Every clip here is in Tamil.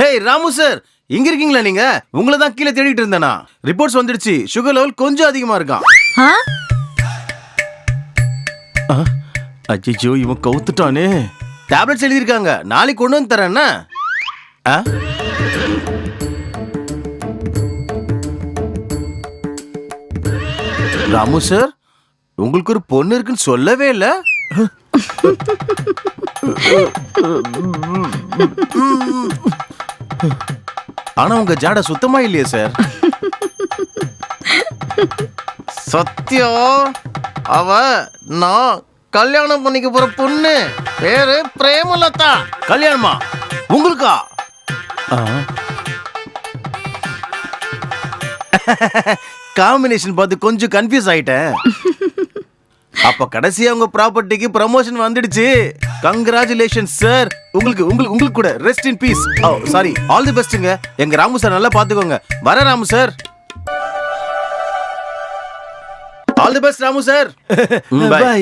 ஹேய் ராமு சார், இங்க இருக்கீங்களா நீங்க? உங்களை தான் கீழே தேடிட்டு இருந்தேனா. ரிப்போர்ட்ஸ் வந்துடுச்சு, சுகர் லெவல் கொஞ்சம் அதிகமா இருக்கான். அச்சோ, இவன் கவுத்துட்டானே. டேப்லெட்ஸ் எழுதிருக்காங்க, நாளைக்கு கொண்டு வந்து தரேன்னா. ராமு சார், உங்களுக்கு ஒரு பொண்ணு இருக்குன்னு சொல்லவே இல்ல. ஆனா உங்க ஜாட சுத்தமா இல்லையே சார். சத்தியம், அவ நான் கல்யாணம் பண்ணிக்க போற பொண்ணு பேரு பிரேமலதா. கல்யாணமா உங்களுக்கா? காம்பினேஷன் பார்த்து கொஞ்சம் கன்ஃபியூஸ் ஆயிட்டேன். அப்ப கடைசியா உங்க ப்ராப்பர்ட்டிக்கு ப்ரமோஷன் வந்துடுச்சு. Congratulation sir. உங்களுக்கு கூட rest in peace. Sorry, all the பெஸ்ட்ங்க. எங்க ராமு சார் நல்லா பாத்துக்கோங்க. வர Ramu sir. All the best Ramu sir. Bye.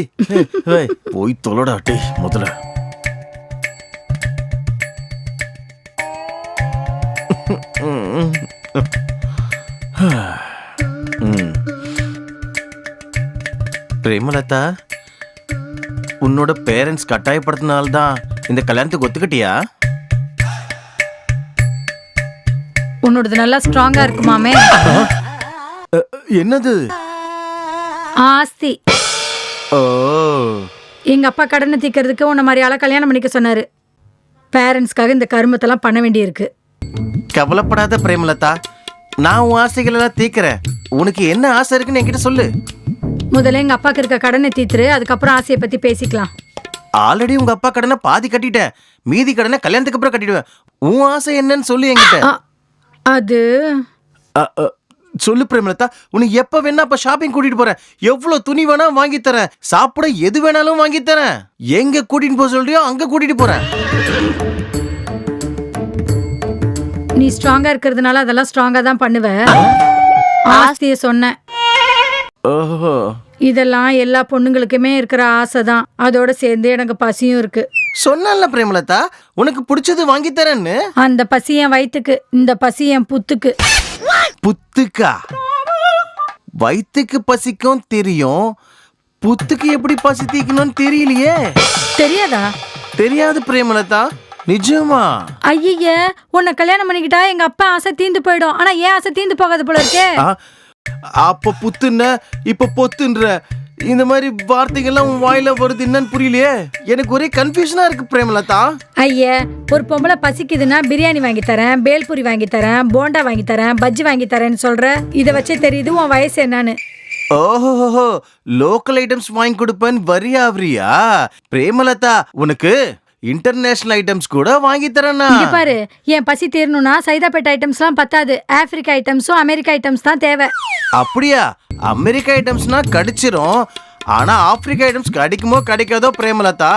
போய் தொலைடா டேய் முதல்ல. பிரேமலதா, உன்னோட பேரண்ட்ஸ் கட்டாயப்படுத்தினால்தான் இந்த கல்யாணத்துக்கு ஒத்துக்கிட்டியா? உன்னோடது நல்லா ஸ்ட்ராங்கா இருக்குமாமே. என்னது? ஆஸ்தி. ஓ, எங்க அப்பா கடனை தீக்கிறதுக்கு உன்ன மாதிரி ஆளை கல்யாணம் பண்ணிக்க சொன்னாரு. பேரண்ட்ஸ்க்காக இந்த கருமத்தெல்லாம் பண்ண வேண்டியிருக்கு. கவலைப்படாத பிரேமலதா, நான் உன் ஆசைகள் எல்லாம் தீக்கிறேன். உனக்கு என்ன ஆசை இருக்குன்னு என்கிட்ட சொல்லு. முதல்ல எங்க அப்பாக்கு இருக்க கடனை தீத்துரு, அதுக்கப்புறம் ஆசையை பத்தி பேசிக்கலாம். ஆல்ரெடி உங்க அப்பா கடனை பாதி கட்டிட்டேன், மீதி கடனை கல்யாணத்துக்கு அப்புறம் கட்டிடுவேன். உன் ஆசை என்னன்னு சொல்லு என்கிட்ட. அது சொல்லு பிரேமலதா, உனக்கு எப்ப வேணா அப்ப ஷாப்பிங் கூட்டிட்டு போறேன். எவ்வளவு துணி வேணா வாங்கி தரேன். சாப்பிட எது வேணாலும் வாங்கி தரேன். எங்க கூட்டிட்டு போக சொல்றியோ அங்க கூட்டிட்டு போறேன். நீ ஸ்ட்ராங்கா இருக்கிறதுனால அதெல்லாம் ஸ்ட்ராங்கா தான் பண்ணுவ. ஆஸ்திய சொன்னேன். ஓஹோ, இதெல்லாம் எல்லா பொண்ணுங்களுக்குமே இருக்கிற ஆசை தான். அதோட சேர்ந்து எனக்கு பசியும் இருக்கு. சொன்னல பிரேமலதா, உனக்கு பிடிச்சது வாங்கி தரேன்னு. அந்த பசி என் வயித்துக்கு, இந்த பசி என் புத்துக்கு. புத்துக்கா? வயித்துக்கு பசிக்கும் தெரியும், புத்துக்கு எப்படி பசி தீக்கணும்னு தெரியலையே. தெரியாதா? தெரியாது பிரேமலதா, நிஜமா. ஐய, உன்னை கல்யாணம் பண்ணிக்கிட்டா எங்க அப்பா ஆசை தீந்து போயிடும். ஆனா ஏன் ஆசை தீந்து போகாது போல இருக்கே. அப்ப புத்துன்ன இப்ப பொத்துன்ற இந்த மாதிரி வார்த்தைகள்லாம் உன் வாயில வருது, என்னன்னு புரியலையே. எனக்கு ஒரே கன்ஃபியூஷனா இருக்கு பிரேமலதா. ஐயா, ஒரு பொம்பளை பசிக்குதுன்னா பிரியாணி வாங்கி தரேன், பேல்பூரி வாங்கி தரேன், போண்டா வாங்கி தரேன், பஜ்ஜி வாங்கி தரேன்னு சொல்ற. இதை வச்சே தெரியுது உன் வயசு என்னன்னு. ஓஹோ, லோக்கல் ஐட்டம்ஸ் வாங்கி கொடுப்பேன் வரியா அவரியா? பிரேமலதா, உனக்கு இன்டர்நேஷனல் ஐட்டம்ஸ் கூட வாங்கி தரேன்னா. இங்க பாரு, என் பசி தீரணும்னா சைதாப்பேட்டை ஐட்டம்ஸ்லாம் பத்தாது. ஆப்பிரிக்கா ஐட்டம்ஸும் அமெரிக்கா ஐட்டம்ஸ் தான் தேவை. அப்படியா? அமெரிக்கா ஐட்டம்ஸ்னா கடிச்சிரும், ஆனா ஆப்பிரிக்கா ஐட்டம்ஸ் கிடைக்குமோ கிடைக்காதோ பிரேமலதா.